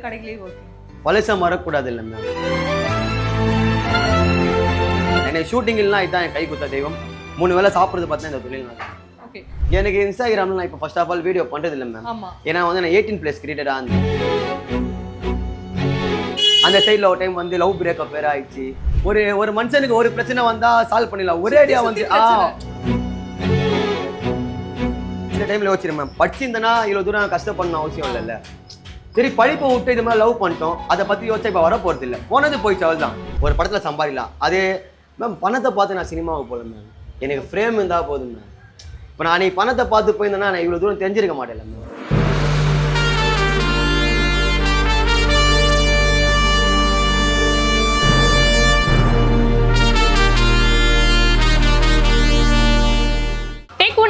கடைகளே okay பழச மறக்கூடாது இல்லை ma'am. எனக்கு ஷூட்டிங்லாம் இதுதான் என் கை குத்த தெய்வம். 3 வேளை சாப்பிட்றது பார்த்தா இந்த தொழில் நான். ஓகே எனக்கு இன்ஸ்டாகிராம்ல நான் இப்போ ஃபர்ஸ்ட் ஆஃப் ஆல் வீடியோ பண்ணுறது இல்லை மேம். ஆமா ஏன்னா வந்து நான் 18+ கிரியேட்டடாக இருந்தேன். அந்த சைடில் ஒரு டைம் வந்து லவ் பிரேக்கப் வேற ஆயிடுச்சு. ஒரு மனுஷனுக்கு ஒரு பிரச்சனை வந்தா சால்வ் பண்ணிடலாம். ஒரே ஐடியா வந்து இந்த டைம்ல யோசிச்சிருந்தேன் மேம். படிச்சிருந்தேன்னா இவ்வளோ தூரம் கஷ்டப்படணும் அவசியம் இல்லைல்ல. சரி படிப்பை விட்டு இது மாதிரி லவ் பண்ணிட்டோம், அதை பற்றி யோசிச்சா இப்போ வர போகிறது இல்லை. போனது போயிடுச்சு, அவள் தான். ஒரு படத்தில் சம்பாதிக்கலாம். அதே மேம் பணத்தை பார்த்து நான் சினிமாவுக்கு போகல மேம். எனக்கு ஃப்ரேம் இருந்தால் போதும் மேம். இப்போ நான் நீ பணத்தை பார்த்து போயிருந்தேன்னா நான் இவ்வளோ தூரம் தெரிஞ்சிருக்க மாட்டேன்ல மேம்.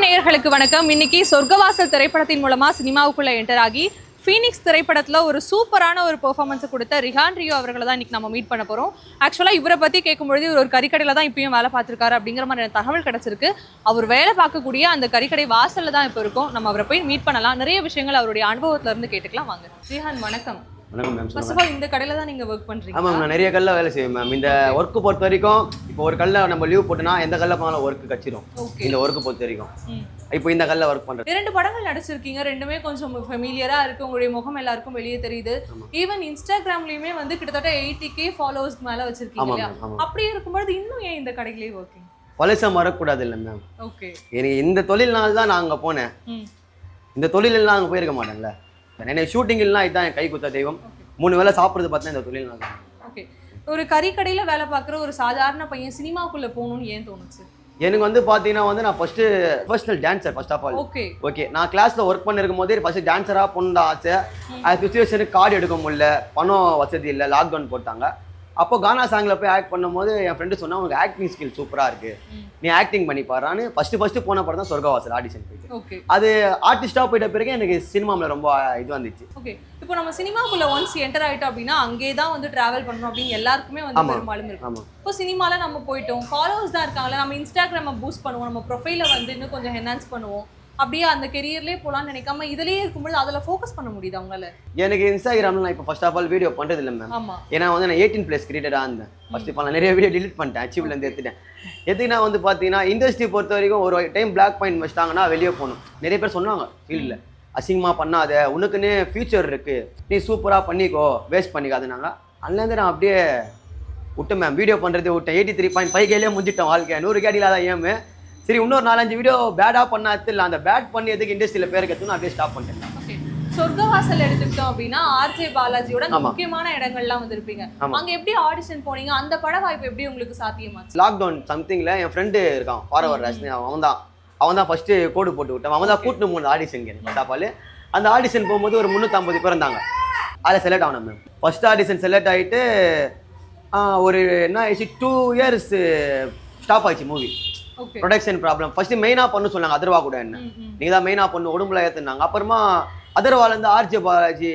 நேயர்களுக்கு வணக்கம். இன்னைக்கு சொர்க்கவாசல் திரைப்படத்தின் மூலமா சினிமாவுக்குள்ள என்டர் ஆகி ஃபீனிக்ஸ் திரைப்படத்துல ஒரு சூப்பரான ஒரு பெர்ஃபார்மன்ஸை கொடுத்த ரிஹான் ரியோ அவர்களை தான் இன்னைக்கு நம்ம மீட் பண்ண போறோம். ஆக்சுவலா இவரை பத்தி கேட்கும்பொழுது இவர் ஒரு கறிக்கடையில தான் இப்பயும் வேலை பார்த்திருக்காரு அப்படிங்கிற மாதிரி தகவல் கிடைச்சிருக்கு. அவர் வேலை பார்க்கக்கூடிய அந்த கறிக்கடை வாசல்ல தான் இப்போ இருக்கும். நம்ம அவரை போய் மீட் பண்ணலாம். நிறைய விஷயங்கள் அவருடைய அனுபவத்துல இருந்து கேட்டுக்கலாம் வாங்க. ரிஹான் வணக்கம். வணக்கம் மேம். ஃபர்ஸ்ட் ஆஃப் ஆல் இந்த கடையில தான் நீங்க ஒர்க் பண்றீங்க? ஆமாம், நான் நிறைய கல்ல வேலை செய்வேன் மேம். இந்த ஒர்க் பொறுத்த வரைக்கும் இப்போ ஒரு கல்ல நம்ம லீவ் போட்டோன்னா எந்த கல்ல போனாலும் ஒர்க் கச்சிடும். இந்த ஒர்க் பொறுத்த வரைக்கும் இப்போ இந்த கல்ல ஒர்க் பண்றேன். 2 படங்கள் நடிச்சிருக்கீங்க. ரெண்டுமே கொஞ்சம் ஃபெமிலியரா இருக்கு. உங்களுடைய முகம் எல்லாருக்கும் வெளியே தெரியுது. ஈவன் இன்ஸ்டாகிராம்லயுமே வந்து கிட்டத்தட்ட 80K ஃபாலோவர்ஸ் மேல வச்சிருக்கீங்க இல்லையா? அப்படி இருக்கும்போது இன்னும் ஏன் இந்த கடைகளே ஒர்க்கிங்? பழச மறக்கூடாது இல்லை மேம். ஓகே, எனக்கு இந்த தொழில்னால தான் நான் அங்கே போனேன். இந்த தொழிலெல்லாம் அங்கே போயிருக்க மாட்டேன்ல. எனக்கு ஷூட்டிங்லாம் இதுதான் என் கை குத்த தெய்வம். 3 வேளை சாப்பிட்றது பார்த்தா இந்த தொழில் நான். ஓகே, ஒரு கறிக்கடையில் வேலை பார்க்குற ஒரு சாதாரண பையன் சினிமாக்குள்ளே போகணும்னு ஏன் தோணுச்சு? எனக்கு வந்து பார்த்தீங்கன்னா வந்து நான் first professional dancer first of all. Okay நான் கிளாஸில் ஒர்க் பண்ணிருக்கும் போதே ஃபர்ஸ்ட் டான்ஸராக போன ஆசை. அது சுச்சுவேஷனுக்கு கார்டு எடுக்க முடியல, பணம் வசதி இல்லை, லாக்டவுன் போட்டாங்க. அப்போ கானா சாங்கில் போய் ஆக்ட் பண்ணும்போது என் ஃப்ரெண்டு சொன்னா உனக்கு ஆக்டிங் ஸ்கில் சூப்பராக இருக்கு, நீ ஆக்டிங் பண்ணி பாருன்னு ஃபர்ஸ்ட் போன படம் தான் சொர்க்கவாசல் ஆடிஷன் போயிட்டு. அது ஆர்டிஸ்டாக போயிட்ட பிறகு எனக்கு சினிமாவில் ரொம்ப இது வந்துச்சு. ஓகே, இப்போ நம்ம சினிமாக்குள்ள ஒன்ஸ் என்டர் ஆகிட்டோம் அப்படின்னா அங்கே தான் வந்து டிராவல் பண்ணணும் அப்படின்னு எல்லாருக்குமே வந்து பெரும்பாலும் இருக்கும். இப்போ சினிமாவில் நம்ம போயிட்டோம், ஃபாலோவர்ஸ் தான் இருக்காங்களா, நம்ம இன்ஸ்டாகிராமை பூஸ்ட் பண்ணுவோம், நம்ம ப்ரொஃபைலை வந்து இன்னும் கொஞ்சம் என்ஹான்ஸ் பண்ணுவோம், அப்படியே அந்த கெரியர்லேயே போகலான்னு நினைக்காம இதுலேயே இருக்கும்போது அதில் ஃபோக்கஸ் பண்ண முடியுது அவங்களால? எனக்கு இன்ஸ்டாகிராமில் நான் இப்போ ஃபர்ஸ்ட் ஆஃப் ஆல் வீடியோ பண்ணுறது இல்லை மேம். ஏன்னா வந்து நான் 18+ கிரியேட்டடாக இருந்தேன். ஃபர்ஸ்ட் ஆஃப் ஆல் நான் நிறைய வீடியோ டிலீட் பண்ணிட்டேன், அச்சீவ்லேருந்து எடுத்துட்டேன். எதுக்குன்னா வந்து பார்த்தீங்கன்னா இண்டஸ்ட்ரி பொறுத்த வரைக்கும் ஒரு டைம் பிளாக் பாயிண்ட் வச்சிட்டாங்கன்னா வெளியே போகணும். நிறைய பேர் சொன்னாங்க ஃபீல்டில் அசிங்கமாக பண்ணாத, உனக்குன்னு ஃபியூச்சர் இருக்குது, நீ சூப்பராக பண்ணிக்கோ, வேஸ்ட் பண்ணிக்காதுனாங்க. அதுலேருந்து நான் அப்படியே விட்டேன் மேம். வீடியோ பண்ணுறது விட்டேன். 83.5Kலேயே முடிஞ்சிட்டேன் வாழ்க்கை. 100K அடியிலாதான் ஏமு. சரி இன்னொரு 4-5 வீடியோ பேடாக பண்ணாது இல்லை, அந்த பேட் பண்ணி எதுக்கு இண்டஸ்ட்ரியில் பேர் கற்றுன்னு அப்படியே ஸ்டாப் பண்ணிட்டேன். சொர்க்கவாசல் எடுத்துக்கிட்டோம் அப்படின்னா ஆர்ஜே பாலாஜியோட முக்கியமான இடங்கள்லாம் வந்திருப்பீங்க. அங்க எப்படி ஆடிஷன் போனீங்க? அந்த பட வாய்ப்பு எப்படி உங்களுக்கு சாத்தியமாச்சு? லாக்டவுன் சம்திங்ல என் ஃப்ரெண்டு இருக்கான் ஃபாரவர் ராஜ்னி, அவன் தான் ஃபர்ஸ்ட் கோடு போட்டு விட்டான். அவன் தான் கூட்டிட்டு போன ஆடிஷனுக்கு சாப்பாடு. அந்த ஆடிஷன் போகும்போது ஒரு 350 பேர் இருந்தாங்க. அதில் செலக்ட் ஆகணும் மேம். ஃபர்ஸ்ட் ஆடிஷன் செலக்ட் ஆகிட்டு ஒரு என்ன ஆயிடுச்சு, 2 இயர்ஸ் ஸ்டாப் ஆயிடுச்சு மூவி. Production problem. ஃபர்ஸ்ட் மெயினாக பண்ணு சொன்னாங்க அதர்வா கூட, என்ன நீங்கள் தான் மெயினாக பண்ணு உடம்புல ஏற்றுனாங்க. அப்புறமா அதர்வாலேருந்து ஆர்ஜே பாலாஜி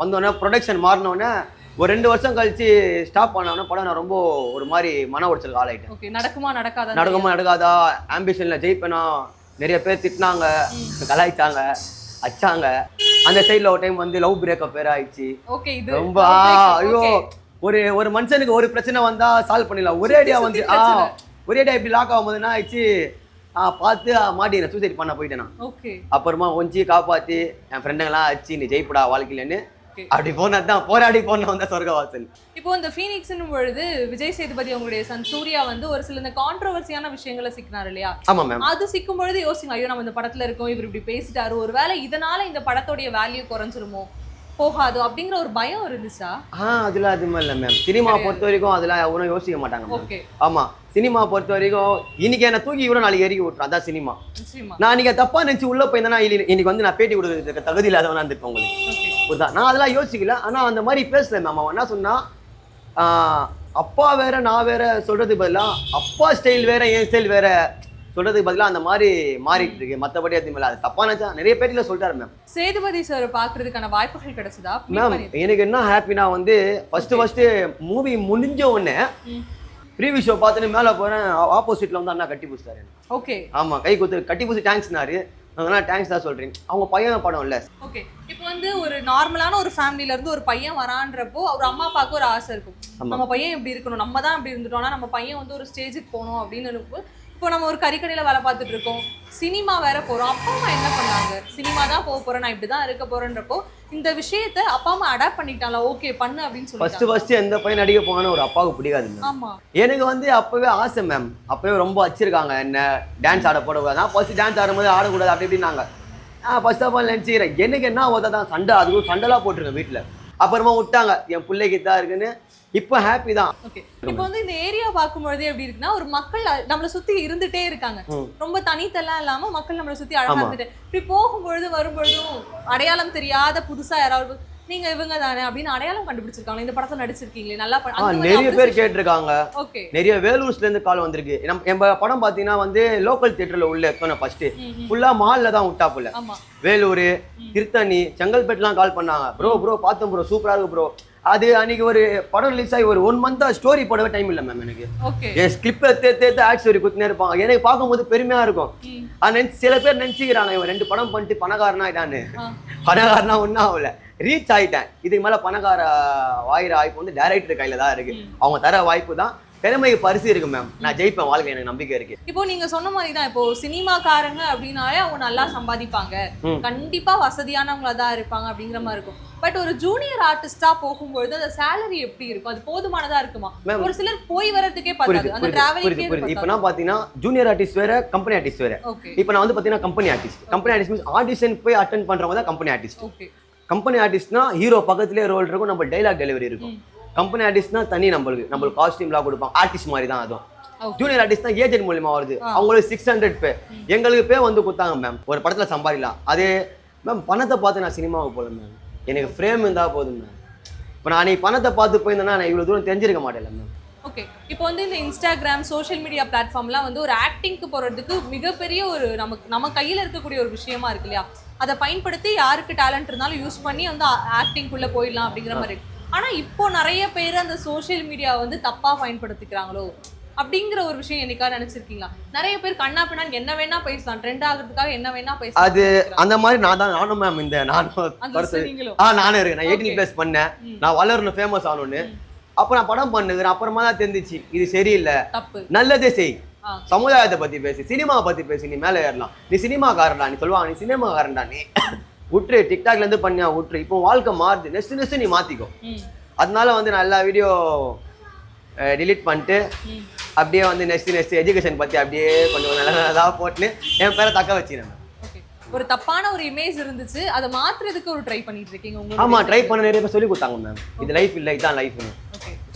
வந்தோடனே ப்ரொடக்ஷன் மாறினோடனே ஒரு 2 வருஷம் கழிச்சு ஸ்டாப் பண்ணோன்னே படம் நான் ரொம்ப ஒரு மாதிரி மன உடைச்சல் ஆளாயிட்டேன். நடக்குமா நடக்காதா, ஆம்பிஷனில் ஜெயிப்பேனா, நிறைய பேர் திட்டினாங்க, கலாய்ச்சாங்க, அச்சாங்க. அந்த சைடில் ஒரு டைம் வந்து லவ் பிரேக்கப் வேற ஆயிடுச்சு. ரொம்ப ஐயோ, ஒரு மனுஷனுக்கு ஒரு பிரச்சனை வந்தா சால்வ் பண்ணிடலாம். ஒரே ஐடியா வந்து ஒரே ஐடியா இப்படி லாக் ஆகும்போது என்ன ஆயிடுச்சு, பார்த்து மாட்டினேன், சூசைட் பண்ண போயிட்டேன் நான். அப்புறமா ஒஞ்சி காப்பாற்றி என் ஃப்ரெண்டுங்கெல்லாம் ஆச்சு, நீ ஜெயிப்படா வாழ்க்கையிலன்னு அப்படி போனதான் போராடி போன வந்த சொர்க்கவாசல். இப்போ இந்த ஃபீனிக்ஸ்னும் பொழுது விஜய் சேதுபதி அவங்களுடைய சன் சூர்யா வந்து ஒரு சில இந்த கான்ட்ரோவர்சியான விஷயங்களை சிக்கினார் இல்லையா? ஆமா மேம். அது சிக்கும் பொழுது யோசிங்க, ஐயோ நம்ம இந்த படத்துல இருக்கோம், இவர் இப்படி பேசிட்டாரு, ஒருவேளை இதனால இந்த படத்தோடைய வேல்யூ குறைஞ்சிருமோ, போகாது அப்படிங்கிற ஒரு பயம் இருந்துச்சா? அதுல அதுமே இல்லை மேம். சினிமா பொறுத்த வரைக்கும் அதெல்லாம் ஒன்றும் யோசிக்க மாட்டாங்க. ஆமா, சினிமா பொறுத்த வரைக்கும் இன்னைக்கு என்ன தூக்கி விட நாளைக்கு எரிக்கி விட்டுரும், அதான் சினிமா. நான் நீங்க தப்பா நினைச்சு உள்ள போயிருந்தேன்னா இன்னைக்கு வந்து நான் பேட்டி கொடுக்கறதுக்கு தகுதி இல்லாதவனா இருந்திருப்பேன் உங்களுக்கு. நான் அதெல்லாம் யோசிக்கல. ஆனா அந்த மாதிரி பேசல மேம். அவன் என்ன சொன்னா, அப்பா வேற நான் வேற சொல்றது பதிலா அப்பா ஸ்டைல் வேற என் ஸ்டைல் வேற சொல்றதுக்கு பதிலாக அந்த மாதிரி மாறிட்டு இருக்கு. மற்றபடி அது மேலே அது தப்பா நினைச்சா நிறைய பேர்ல சொல்லிட்டாரு மேம். சேதுபதி சார் பாக்குறதுக்கான வாய்ப்புகள் கிடைச்சதா மேம்? எனக்கு என்ன ஹாப்பினா வந்து ஃபர்ஸ்ட் மூவி முடிஞ்ச உடனே ப்ரீவியூ ஷோ பார்த்துட்டு மேலே போகிறேன், ஆப்போசிட்ல வந்து அண்ணா கட்டி பூசிட்டாரு. ஓகே, ஆமாம், கை கொடுத்து கட்டி பூசி தேங்க்ஸ்னாரு. அதெல்லாம் தேங்க்ஸ் தான் சொல்றீங்க. அவங்க பையன் படம் இல்லை. ஓகே, இப்போ வந்து ஒரு நார்மலான ஒரு ஃபேமிலில இருந்து ஒரு பையன் வரான்றப்போ அவர் அம்மா அப்பாவுக்கு ஒரு ஆசை இருக்கும், நம்ம பையன் இப்படி இருக்கணும், நம்ம தான் இப்படி இருந்துட்டோம்னா நம்ம பையன் வந்து ஒரு ஸ்டேஜுக்கு போகணும் அப்படின்னு இருக்கும். இப்போ நம்ம ஒரு கறிக்கடையில வேலை பார்த்துட்டு இருக்கோம், சினிமா வேற போறோம், அப்பா அம்மா என்ன பண்ணாங்க, சினிமா தான் போக போறேன், நான் இப்படிதான் இருக்க போறேன்றப்போ இந்த விஷயத்தை அப்பா அம்மா அடாப்ட் பண்ணிட்டாங்களா, ஓகே பண்ணு அப்படின்னு சொல்லி. ஃபர்ஸ்ட் எந்த பையன் நடிக்க போனான்னு ஒரு அப்பாவுக்கு பிடிக்காது. ஆமா, எனக்கு வந்து அப்பவே ஆசை மேம், அப்பவே ரொம்ப வச்சிருக்காங்க என்ன டான்ஸ் ஆட போடக்கூடாது. நான் ஃபர்ஸ்ட் டான்ஸ் ஆடும்போது ஆடக்கூடாது அப்படி இப்படின்னாங்க. ஃபர்ஸ்ட் ஆஃப் ஆல் நினச்சிக்கிறேன் எனக்கு என்ன ஓதா தான் சண்டை, அதுக்கும் சண்டைலாம் போட்டிருக்கேன் வீட்டில். அப்புறமா விட்டாங்க, என் பிள்ளைக்கு தான் இருக்குன்னு. இப்போ ஹாப்பி தான். ஓகே, இப்போ வந்து இந்த ஏரியா பார்க்கும்போது எப்படி இருக்குன்னா ஒரு மக்கள் நம்மளை சுத்தி இருந்துட்டே இருக்காங்க, ரொம்ப தனித்தெல்லாம் இல்லாம மக்கள் நம்மளை சுத்தி அழகா இருந்துட்டு இப்படி போகும்பொழுது வரும்பொழுதும் அடையாளம் தெரியாத புதுசா யாராவது நீங்க இவங்க தானே அப்படின்னு அடையாளம் கண்டுபிடிச்சிருக்காங்க, இந்த படத்துல நடிச்சிருக்கீங்களே நல்லா நிறைய பேர் கேட்டிருக்காங்க. ஓகே, நிறைய வேலூர்ஸ்ல இருந்து கால் வந்திருக்கு. நம்ம படம் பாத்தீங்கன்னா வந்து லோக்கல் தியேட்டர்ல உள்ள எத்தனை ஃபர்ஸ்ட் ஃபுல்லா மால்ல தான் விட்டா போல. வேலூர், திருத்தணி, செங்கல்பேட்டுலாம் கால் பண்ணாங்க. ப்ரோ பார்த்தோம் ப்ரோ, சூப்பரா இருக்கு ப்ரோ. அது அன்னைக்கு ஒரு படம் ரிலீஸ் ஆகி ஒரு 1 மந்த் ஸ்டோரி போடவே டைம் இல்லை மேம் எனக்கு. என் ஸ்கிரிப்ட் தேர்த்து ஆக்ட் ஸ்டோரி குத்தினே இருப்பாங்க. எனக்கு பார்க்கும்போது பெருமையா இருக்கும். சில பேர் நினைச்சுக்கிறாங்க இவன் 2 படம் பண்ணிட்டு பணக்காரனா ஆயிட்டான்னு. பணக்காரனா ஒன்றும் ஆகல, ரீச் ஆயிட்டேன். இதுக்கு மேல பணக்கார வாயிற வாய்ப்பு வந்து டைரக்டர் கையில தான் இருக்கு. அவங்க தர வாய்ப்பு தான், திறமைக்கு பரிசு இருக்கு மேம். நான் ஜெயிப்பேன், வாழ்க்கை எனக்கு நம்பிக்கை இருக்கு. இப்போ நீங்க சொன்ன மாதிரி தான், இப்போ சினிமாக்காரங்க அப்படின்னாலே அவங்க நல்லா சம்பாதிப்பாங்க, கண்டிப்பா வசதியானவங்களா தான் இருப்பாங்க அப்படிங்கிற மாதிரி இருக்கும். பட் ஒரு ஜூனியர் ஆர்டிஸ்டா போகும்போது அந்த சேலரி எப்படி இருக்கும், அது போதுமானதா இருக்குமா? ஒரு சிலர் போய் வரதுக்கே பத்தாது, அந்த டிராவலிங்கே பத்தாது. இப்போ நான் பாத்தீங்கன்னா ஜூனியர் ஆர்டிஸ்ட் வேற, கம்பெனி ஆர்டிஸ்ட் வேற. இப்போ நான் வந்து பாத்தீங்கன்னா கம்பெனி ஆர்டிஸ்ட் மீன்ஸ் ஆடிஷன் போய் அட்டெண்ட் பண்றவங்க தான் கம்பெனி ஆர்டிஸ்ட். கம்பெனி ஆர்டிஸ்ட்னா ஹீரோ பக்கத்துலேயே ரோல் இருக்கும், நம்ம டைலாக் டெலிவரி இருக்கும். கம்பெனி ஆர்டிஸ்ட்னா தனி நம்மளுக்கு காஸ்டியூம்லாம் கொடுப்பாங்க, ஆர்டிஸ்ட் மாதிரி தான். அதுவும் ஜூனியர் ஆர்டிஸ்ட் தான் ஏஜென்ட் மூலியமா வருது. அவங்களுக்கு 600 பே, எங்களுக்கு பே வந்து கொடுத்தாங்க மேம். ஒரு படத்துல சம்பாதிக்கலாம். அதே மேம் பணத்தை பார்த்து நான் சினிமாவுக்கு போகல மேம், எனக்கு ஃப்ரேம் இருந்தால் போதும் மேம். இப்போ நான் பணத்தை பார்த்து போயிருந்தேன்னா நான் இவ்வளோ தூரம் தெரிஞ்சிருக்க மாட்டேன்ல மேம். ஓகே, இப்போ வந்து இந்த இன்ஸ்டாகிராம் சோஷியல் மீடியா பிளாட்ஃபார்ம்லாம் வந்து ஒரு ஆக்டிங்க்கு போகிறதுக்கு மிகப்பெரிய ஒரு நம்ம கையில் இருக்கக்கூடிய ஒரு விஷயமா இருக்கு இல்லையா? அதை பயன்படுத்தி யாருக்கு டேலண்ட் இருந்தாலும் யூஸ் பண்ணி வந்து ஆக்டிங்குள்ளே போயிடலாம் அப்படிங்கிற மாதிரி இருக்கு. ஆனால் இப்போ நிறைய பேர் அந்த சோஷியல் மீடியா வந்து தப்பாக பயன்படுத்திக்கிறாங்களோ அப்படிங்கிற ஒரு விஷயம் என்னைக்காக நினைச்சிருக்கீங்களா? நிறைய பேர் கண்ணா பின்னா என்ன வேணா பேசலாம், ட்ரெண்ட் ஆகிறதுக்காக என்ன வேணா பேசலாம். அது அந்த மாதிரி நானும் மேம் இந்த நானும் இருக்கேன். நான் 18+ பண்ணேன், நான் வளரணும், ஃபேமஸ் ஆகணும்னு. அப்ப நான் படம் பண்ணுகிறேன். அப்புறமா தான் தெரிஞ்சிச்சு இது சரியில்லை, நல்லதே செய், சமுதாயத்தை பத்தி பேசி, சினிமாவை பத்தி பேசி, நீ மேலே ஏறலாம், நீ சினிமாக்காரன்டா, நீ சொல்லுவாங்க நீ சினிமாக்காரன்டா, நீ விட்டுரு, டிக்டாக்ல இருந்து பண்ணியா விட்டுரு. இப்போ வாழ்க்கை மாறுது, நெக்ஸ்ட் நீ மாத்திக்கோ. அதனால வந்து நான் எல்லா வீடியோ டிலீட் பண்ணிட்டு அப்படியே வந்து நெக்ஸ்ட் எஜுகேஷன் பத்தி அப்படியே கொஞ்சம் நல்லா போட்டுன்னு என் பேரை தக்க வச்சுக்கிறேன். ஒரு தப்பான ஒரு இமேஜ் இருந்துச்சு, அதை மாத்துறதுக்கு ஒரு ட்ரை பண்ணிட்டு இருக்கீங்க உங்களுக்கு? ஆமா, ட்ரை பண்ண நிறைய பேர் சொல்லி கொடுத்தாங்க மேம். இது லைஃப் இல்லை, இதான் லைஃப்னு.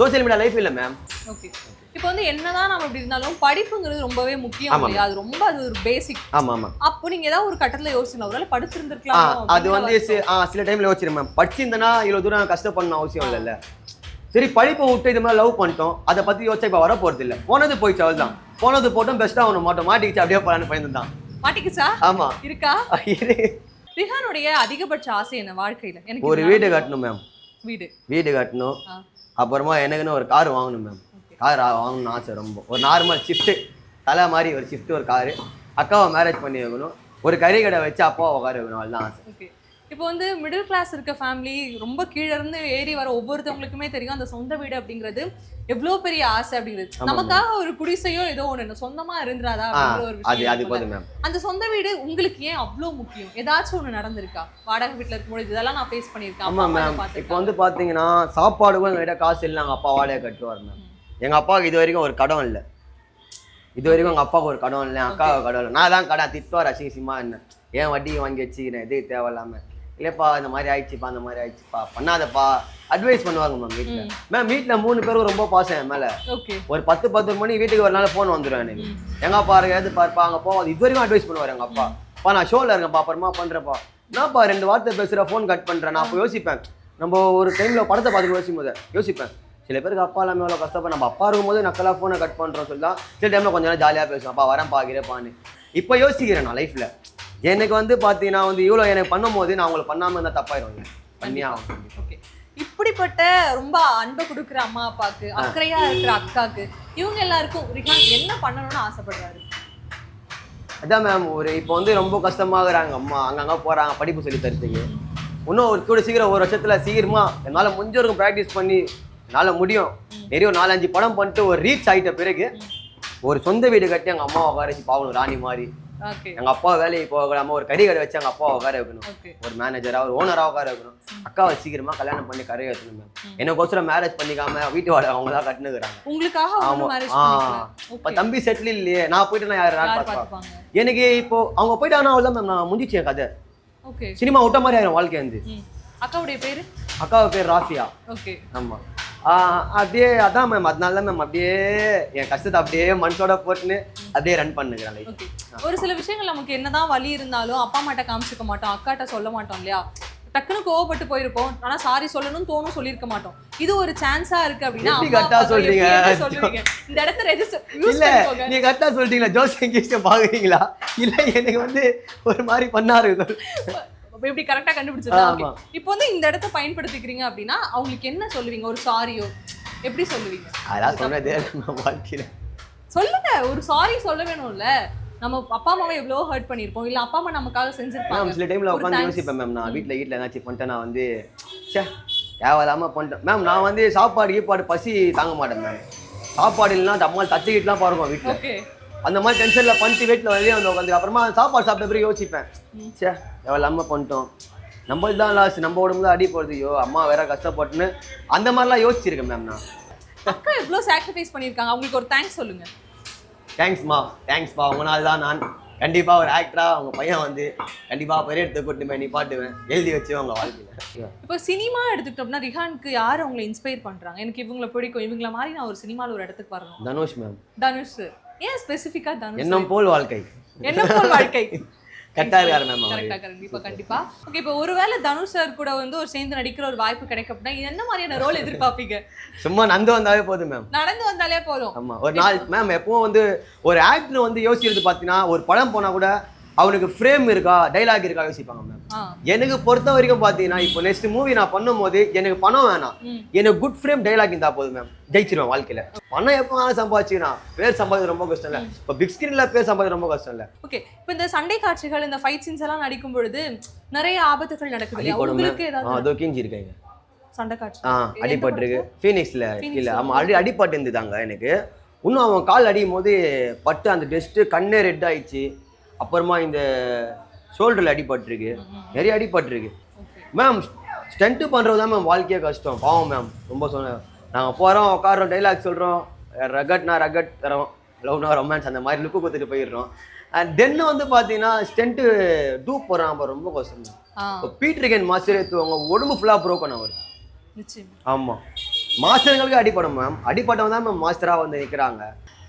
சோஷியல் மீடியா லைஃப் இல்லை மேம். ஓகே, இப்போ வந்து என்னதான் நம்ம இப்படி இருந்தாலும் படிப்புங்கிறது ரொம்பவே முக்கியம் இல்லையா? அது ரொம்ப அது ஒரு பேசிக். ஆமா ஆமா. அப்போ நீங்க ஏதாவது ஒரு கட்டத்துல யோசிச்சீங்க ஒருவேளை படிச்சிருந்திருக்கலாம்? அது வந்து சில டைம்ல யோசிச்சிருக்கேன் மேம். படிச்சிருந்தனா இவ்வளவு தூரம் கஷ்டப்படணும் அவசியம் இல்லைல்ல. சரி, படிப்பை விட்டு இது மாதிரி லவ் பண்ணிட்டோம், அதை பத்தி யோசிச்சா இப்போ வர போறது இல்லை. போனது போயிடுச்சு, அவள் தான். போனது போட்டோம், பெஸ்ட்டாக ஒன்று மாட்டோம், மாட்டிக்கிச்சு, அப்படியே போகலான்னு பயந்துதான். மாட்டிக்கிச்சா? ஆமா. இருக்கா? ரிஹானுடைய அதிகபட்ச ஆசை என்ன வாழ்க்கையில? எனக்கு ஒரு வீடு கட்டணும் மேம். வீடு கட்டணும், அப்புறமா எனக்குன்னு ஒரு கார் வாங்கணும் மேம். கார் வாங்கணும்னு ஆசை ரொம்ப. ஒரு நார்மல் ஷிஃப்ட் தலை மாதிரி ஒரு ஷிஃப்ட், ஒரு காரு, அக்காவை மேரேஜ் பண்ணி வைக்கணும், ஒரு கறி கடை வச்சு அப்பாவை உட்கார வைக்கணும், அதுதான் ஆசை. இப்போ வந்து மிடில் கிளாஸ் இருக்க ஃபேமிலி ரொம்ப கீழே இருந்து ஏறி வர ஒவ்வொருத்தவங்களுக்குமே தெரியும் அந்த சொந்த வீடு அப்படிங்கிறது எவ்வளோ பெரிய ஆசை அப்படிங்கிறது. நமக்காக ஒரு குடிசையோ ஏதோ ஒன்று சொந்தமா இருந்துராதா அப்படிங்கிற ஒரு விஷயம். அந்த சொந்த வீடு உங்களுக்கு ஏன் அவ்வளோ முக்கியம்? ஏதாச்சும் ஒன்று நடந்திருக்கா? வாடகை வீட்டில் இருக்கும்போது இதெல்லாம் நான் ஃபேஸ் பண்ணியிருக்கேன். ஆமாம் மேம். இப்போ வந்து பார்த்தீங்கன்னா சாப்பாடுக்கும் எங்கள்கிட்ட காசு இல்லை, எங்கள் அப்பா வாடகை கட்டுவார் மேம். எங்கள் அப்பாவுக்கு இது வரைக்கும் ஒரு கடன் இல்லை, இது வரைக்கும் எங்கள் அப்பாவுக்கு ஒரு கடன் இல்லை, அக்காவுக்கு கடன் இல்லை. நான் தான் கடன் திட்டுவார் அசிங்கசியமா, என்ன ஏன் வட்டிக்கு வாங்கி வச்சுக்கிறேன், எது தேவையில்லாமல், இல்லைப்பா இந்த மாதிரி ஆயிடுச்சுப்பா, அந்த மாதிரி ஆயிடுச்சுப்பா, பண்ணாதப்பா, அட்வைஸ் பண்ணுவாங்க மேம் வீட்டில். மேம் வீட்டில் 3 பேரும் ரொம்ப பாசம் என் மேலே. ஒரு 10 மணி வீட்டுக்கு ஒரு நாள் ஃபோன் வந்துடும் எனக்கு. எங்கள் அப்பா எது பார்ப்பா அங்கே போவாது, இது வரைக்கும் அட்வைஸ் பண்ணுவார் எங்கள் அப்பா. நான் ஷோவில் இருக்கேன்ப்பா, அப்புறமா பண்ணுறப்பா, என்னப்பா 2 வார்த்தை பேசுகிற, ஃபோன் கட் பண்ணுறேன். நான் அப்போ யோசிப்பேன், நம்ம ஒரு டைமில் படத்தை பார்த்து யோசிப்பேன் சில பேருக்கு அப்பா எல்லாமே எவ்வளோ கஷ்டப்படும், நம்ம அப்பா இருக்கும்போது நக்கலாக ஃபோனை கட் பண்ணுறோம் சொல்லலாம். சில டைமில் கொஞ்சம் நேரம் ஜாலியாக பேசுவேன், அப்பா வரேன் பார்க்கிறேப்பான்னு. இப்போ யோசிக்கிறேன் நான் லைஃப்பில் எனக்கு வந்து பார்த்தீங்கன்னா வந்து இவ்வளோ எனக்கு பண்ணும் போது நான் அவங்களை பண்ணாமல் இருந்தால் தப்பாயிடுவாங்க, பண்ணியா. ஓகே, இப்படிப்பட்ட ரொம்ப அன்பை கொடுக்குற அம்மா அப்பாவுக்கு, அக்கறையா இருக்கிற அக்காவுக்கு, இவங்க எல்லாருக்கும் ரிஹான் என்ன பண்ணணும்னு ஆசைப்படுறாரு? அதான் மேம், ஒரு இப்போ வந்து ரொம்ப கஷ்டமாகறாங்க அம்மா, அங்கங்கே போகிறாங்க படிப்பு சொல்லி தரத்துக்கு. இன்னும் ஒரு கூட சீக்கிரம் ஒரு வருஷத்துல சீக்கிரமா என்னால் முடிஞ்ச வரைக்கும் ப்ராக்டிஸ் பண்ணி என்னால் முடியும் நிறைய 4-5 படம் பண்ணிட்டு ஒரு ரீச் ஆகிட்ட பிறகு ஒரு சொந்த வீடு கட்டி எங்கள் அம்மாவை உட்கார வச்சு பாவணும் ராணி மாதிரி. எங்க அப்பா வேலைக்கு போகாம ஒரு கறி கடை வச்சு எங்க அப்பா உட்கார வைக்கணும், ஒரு மேனேஜரா ஒரு ஓனரா உட்கார வைக்கணும். அக்காவை சீக்கிரமா கல்யாணம் பண்ணி கரையை வைக்கணும் மேம். எனக்கோசரம் மேரேஜ் பண்ணிக்காம வீட்டு வாடகை அவங்க தான் கட்டுனுக்குறாங்க. இப்ப தம்பி செட்டில் இல்லையே, நான் போயிட்டு நான் யாரு பார்ப்பாங்க. எனக்கு இப்போ அவங்க போயிட்டாங்கன்னா அவ்வளவுதான் மேம், நான் முடிஞ்சிச்சு என் கதை. சினிமா விட்ட மாதிரி ஆயிரும் வாழ்க்கை வந்து. அக்காவுடைய பேரு? அக்காவை பேர் ராஃபியா. ஆமா அப்படியே அதான் மேம், அதனால தான் மேம் அப்படியே என் கஷ்டத்தை அப்படியே மனசோட போட்டுன்னு அப்படியே ரன் பண்ணுகிறேன். ஒரு சில விஷயங்கள் நமக்கு என்னதான் வலி இருந்தாலும் அப்பா அம்மாட்ட காமிச்சிக்க மாட்டோம், அக்காட்ட சொல்ல மாட்டோம் இல்லையா? டக்குனு கோவப்பட்டு போயிருப்போம், ஆனா சாரி சொல்லணும்னு தோணும், சொல்லியிருக்க மாட்டோம். இது ஒரு சான்ஸா இருக்கு அப்படின்னா கரெக்டா சொல்றீங்க. இந்த இடத்த ரெஜிஸ்டர் இல்ல நீங்க கரெக்டா சொல்றீங்களா? ஜோஸ் எங்கேஜ் பாக்குறீங்களா? இல்ல எனக்கு வந்து ஒரு மாதிரி பண்ணாரு எப்படி கரெக்டா கண்டுபிடிச்சிருக்காங்க. இப்போ வந்து இந்த இடத்த பயன்படுத்திக்கிறீங்க அப்படின்னா அவங்களுக்கு என்ன சொல்லுவீங்க? ஒரு சாரியோ எப்படி சொல்லுவீங்க? அதெல்லாம் சொன்னதே வாழ்க்கையில சொல்லுங்க. ஒரு சாரி சொல்ல வேணும்ல. நம்ம அப்பா அம்மாவை எவ்வளோ ஹர்ட் பண்ணியிருப்போம், இல்லை அப்பா அம்மா நமக்காக செஞ்சிருப்பாங்க. சில டைம்ல உட்காந்து யோசிப்பேன் மேம், நான் வீட்டில் ஏதாச்சும் பண்ணிட்டேன், நான் வந்து தேவையில்லாமல் பண்ணிட்டேன் மேம். நான் வந்து சாப்பாடு பசி தாங்க மாட்டேன் மேம். சாப்பாடு இல்லைன்னா அம்மா தச்சுக்கிட்டுலாம் பாருங்க வீட்டில். அந்த மாதிரி டென்ஷனில் பண்ணிட்டு வீட்டில் வெளியே வந்து உட்காந்து அப்புறமா சாப்பாடு சாப்பிட்ட பிறகு யோசிப்பேன், தேவையில்லாமல் பண்ணிட்டோம், நம்மளுக்கு தான் லாஸ், நம்ம உடம்புல அடி போடுது, ஐயோ அம்மா வேற கஷ்டப்பட்டுன்னு அந்த மாதிரிலாம் யோசிச்சிருக்கேன் மேம். நான் அக்கா எவ்வளோ சாக்ரிஃபைஸ் பண்ணியிருக்காங்க, அவங்களுக்கு ஒரு தேங்க்ஸ் சொல்லுங்க. தேங்க்ஸ்மா உங்களால் தான் நான் கண்டிப்பா ஒரு ஆக்டரா அவங்க பையன் வந்து கண்டிப்பா பெரிய எடுத்து கூட்டு போய் நிப்பாட்டுவேன், எழுதி வச்சு அவங்க வாழ்க்கையில. இப்போ சினிமா எடுத்துக்கிட்டோம்னா ரிஹானுக்கு யார் அவங்களை இன்ஸ்பயர் பண்றாங்க? எனக்கு இவங்களை பிடிக்கும், இவங்கள மாதிரி நான் ஒரு சினிமாவில் ஒரு இடத்துக்கு வரணும். தனுஷ் மேம். தனுஷ் ஏன் ஸ்பெசிஃபிக்கா தனுஷ்? எண்ணம் போல் வாழ்க்கை கரெக்டா இருக்காரு மேம். கண்டிப்பா. ஓகே, இப்போ ஒருவேளை தனுஷ் சார் கூட வந்து ஒரு சேர்ந்து நடிக்கிற ஒரு வாய்ப்பு கிடைக்க அப்படின்னா என்ன மாதிரியான ரோல் எதிர்பார்ப்பீங்க? சும்மா நடந்து வந்தாலே போதும் மேம். நடந்து வந்தாலே போதும். ஆமா, ஒரு நாள் மேம் எப்பவும் வந்து ஒரு ஆக்டர் வந்து யோசிக்கிறது பாத்தீங்கன்னா ஒரு படம் போனா கூட அவனுக்கு ஃப்ரேம் இருக்கா, டைலாக் இருக்கா யோசிப்பாங்க மேம். எனக்கு பொறுத்த வரைக்கும் பாத்தீங்கன்னா இப்போ நெக்ஸ்ட் மூவி நான் பண்ணும் போது எனக்கு பணம் வேணாம், எனக்கு குட் ஃப்ரேம் டைலாக் இருந்தா போதும் மேம், ஜெயிச்சிருவேன் வாழ்க்கையில. பணம் எப்போ வேணாலும் சம்பாதிச்சுனா பேர் சம்பாதிக்க ரொம்ப கஷ்டம் இல்லை, இப்போ பிக் ஸ்கிரீன்ல பேர் சம்பாதிக்க ரொம்ப கஷ்டம் இல்லை. ஓகே, இப்போ இந்த சண்டை காட்சிகள் இந்த ஃபைட் சீன்ஸ் எல்லாம் நடிக்கும் பொழுது நிறைய ஆபத்துகள் நடக்குது. உங்களுக்கு ஏதாவது அதோ கிஞ்சி இருக்காங்க சண்டை காட்சி? அடிபட்டிருக்கு ஃபீனிக்ஸ்ல. இல்ல ஆமா அடிபட்டு இருந்துதாங்க எனக்கு. இன்னும் அவன் கால் அடிக்கும் போது பட்டு அந்த டெஸ்ட் கண்ணே ரெட் ஆயிடுச்சு. அப்புறமா இந்த ஷோல்டரில் அடிபட்டிருக்கு, நிறைய அடிபட்டிருக்கு மேம். ஸ்டண்ட்டு பண்ணுறது தான் மேம் வாழ்க்கையே கஷ்டம், பாவம் மேம். ரொம்ப சொன்னேன், நாங்கள் போகிறோம் உட்காரோம் டைலாக் சொல்கிறோம், ரகட்னா ரகட் தரோம், லவ்னா ரொமான்ஸ் அந்த மாதிரி லுக்கு கொடுத்துட்டு போயிடுறோம். அண்ட் தென்னு வந்து பார்த்தீங்கன்னா ஸ்டென்ட்டு டூப் போகிறான், அப்போ ரொம்ப கஷ்டம் தான். இப்போ பீட்ரிகன் மாஸ்டர் அவங்க உடம்பு ஃபுல்லாக ப்ரோக்கன் அவர். ஆமாம், மாஸ்டர்களுக்கு அடிப்படும் மேம், அடிப்பட்டவன் தான் மேம் மாஸ்டராக வந்து நிற்கிறாங்க.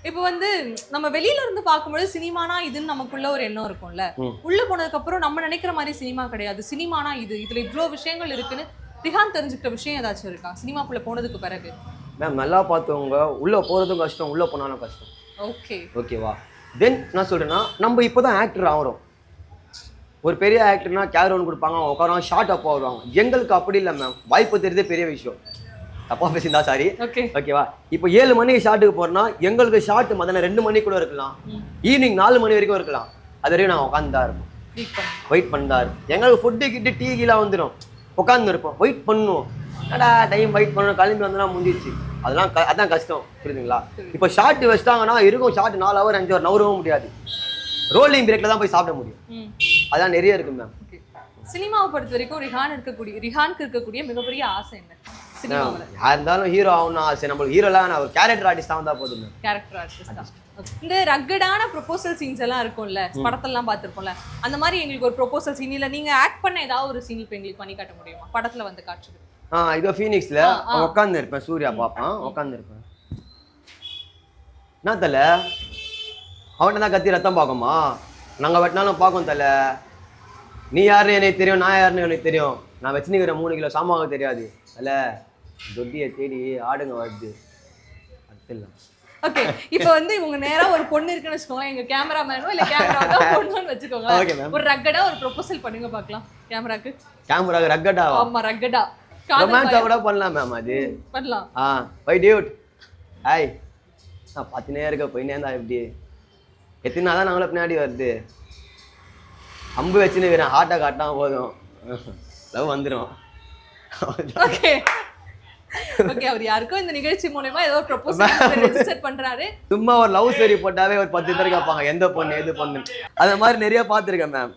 இப்போ வந்து நம்ம வெளியில இருந்து பார்க்கும்போது சினிமானா இதுன்னு நமக்குள்ள ஒரு எண்ணம் இருக்கும்ல, உள்ள போனதுக்கு அப்புறம் நம்ம நினைக்கிற மாதிரி சினிமா கிடையாது, சினிமானா இதுல இவ்வளோ விஷயங்கள் இருக்குன்னு ரிஹான் தெரிஞ்சுக்கிட்ட விஷயம் ஏதாச்சும் இருக்கா சினிமாக்குள்ள போனதுக்கு பிறகு? மேம் நல்லா பார்த்தவங்க உள்ள போறதும் கஷ்டம், உள்ள போனாலும் கஷ்டம். ஓகேவா? தென் நான் சொல்றேன்னா நம்ம இப்போதான் ஆக்டர் ஆகிறோம். ஒரு பெரிய ஆக்டர்னா கேர் ஒன்று கொடுப்பாங்க, அவங்க உட்காருவாங்க, ஷார்ட் அப்போ வருவாங்க. எங்களுக்கு அப்படி இல்லை மேம், வாய்ப்பு தெரியுதே பெரிய விஷயம். தப்பா பேசியிருந்தா சாரி. ஓகேவா? இப்போ 7 மணிக்கு ஷாட்டுக்கு போறோம்னா எங்களுக்கு ஷார்ட் மதியம் 2 மணி கூட இருக்கலாம், ஈவினிங் 4 மணி வரைக்கும் இருக்கலாம். அது வரைக்கும் நாங்கள் உட்காந்து தான் இருப்போம், வெயிட் பண்ணா இருப்போம். எங்களுக்கு ஃபுட்டு கிட்டு டீ கீழே வந்துடும், உட்காந்து இருப்போம், வெயிட் பண்ணுவோம். என்னடா டைம் வெயிட் பண்ணணும், கிளம்பி வந்தோம்னா முடிஞ்சிச்சு. அதெல்லாம் அதான் கஷ்டம், புரியுதுங்களா? இப்போ ஷார்ட் வச்சிட்டாங்கன்னா இருக்கும் ஷார்ட் 4 ஹவர் 5 ஹவர் நவரவும் முடியாது, ரோலிங் பிரேக்ல தான் போய் சாப்பிட முடியும். அதான் நிறைய இருக்கு மேம். சினிமாவை பொறுத்த வரைக்கும் ரிஹானுக்கு இருக்கக்கூடிய மிகப்பெரிய ஆசை என்ன? யார் இருந்தாலும் ஹீரோ ஆகணும் ஆசை, நம்மளுக்கு ஹீரோலாம் ஒரு கேரக்டர் ஆர்டிஸ்டா வந்தா போதும். Character artist. இந்த ரக்கடான ப்ரொபோசல் சீன்ஸ் எல்லாம் இருக்கும்ல, படத்தெல்லாம் பார்த்துருப்போம்ல, அந்த மாதிரி எங்களுக்கு ஒரு ப்ரொபோசல் சீன் இல்ல நீங்க ஆக்ட் பண்ண ஏதாவது ஒரு சீன் இப்போ எங்களுக்கு பண்ணி காட்ட முடியுமா படத்துல வந்து காட்சி? இதோ ஃபீனிக்ஸ்ல உட்காந்து இருப்பேன், சூர்யா பாப்பான், உட்காந்து இருப்பேன். என்ன தல அவன் தான் கத்தி ரத்தம் பார்க்குமா, நாங்க வெட்டினாலும் பார்க்கும் தல. நீ யாருன்னு எனக்கு தெரியும், நான் யாருன்னு எனக்கு தெரியும், நான் வச்சுன்னுக்கிற 3 கிலோ சாமான் தெரியாது அல்ல, தொட்டியை தேடி ஆடுங்க வருது. ஓகே, இப்போ வந்து இவங்க நேரா ஒரு பொண்ணு இருக்குன்னு வச்சுக்கோங்க, எங்க கேமராமேனோ இல்ல கேமராவோ பொண்ணுன்னு வச்சுக்கோங்க, ஒரு ரக்கடா ஒரு ப்ரொபோசல் பண்ணுங்க பார்க்கலாம். கேமராக்கு ரக்கடா? ஆமா ரக்கடா. ரொமான்ஸா கூட பண்ணலாம் மேம், அது பண்ணலாம். பை டியூட் ஹாய், நான் பார்த்துனே இருக்க போயினே இருந்தா எப்படி எத்தனை நாள் தான் நாங்களும் பின்னாடி வருது, அம்பு வச்சுன்னு ஹார்ட்டை காட்டினா போதும். லவ் வந்துடும். ஓகே ஓகே, அவர் யாருக்கும் இந்த நிகழ்ச்சி மூலமா ஏதோ ப்ரொபோசல் ரெஜிஸ்டர் பண்றாரு. சும்மா ஒரு லவ் ஸ்டோரி போட்டாவே ஒரு 10 பேர் கேட்பாங்க எந்த பொண்ணு எது பொண்ணு. அந்த மாதிரி நிறைய பார்த்துருக்கேன் மேம்.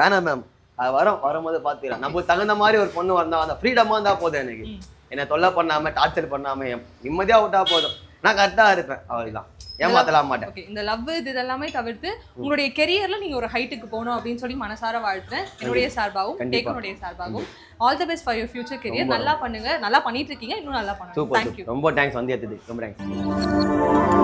வேணாம் மேம், அது வரும்போது பார்த்துக்கலாம். நம்ம தகுந்த மாதிரி ஒரு பொண்ணு வந்தா அந்த ஃப்ரீடமா இருந்தா போதும். எனக்கு என்னை தொல்லை பண்ணாம டார்ச்சர் பண்ணாம நிம்மதியா விட்டா போதும். நான் கரெக்டா இருப்பேன், அவர்தான் ஏமாத்தலாம் மாட்டேன். ஓகே, இந்த லவ் இது எல்லாமே தவிர்த்து உங்களுடைய கெரியர்ல நீங்க ஒரு ஹைட்டுக்கு போகணும் அப்படின்னு சொல்லி மனசார வாழ்த்துறேன். என்னுடைய சார்பாகவும் டேக்கனுடைய சார்பாகவும் all the best for your future career. நல்லா பண்ணுங்க, நல்லா பண்ணிட்டு இருக்கீங்க, இன்னும் நல்லா பண்ணுங்க. சூப்பர், ரொம்ப தேங்க்ஸ் வந்து ஏத்துது. ரொம்ப தேங்க்ஸ்.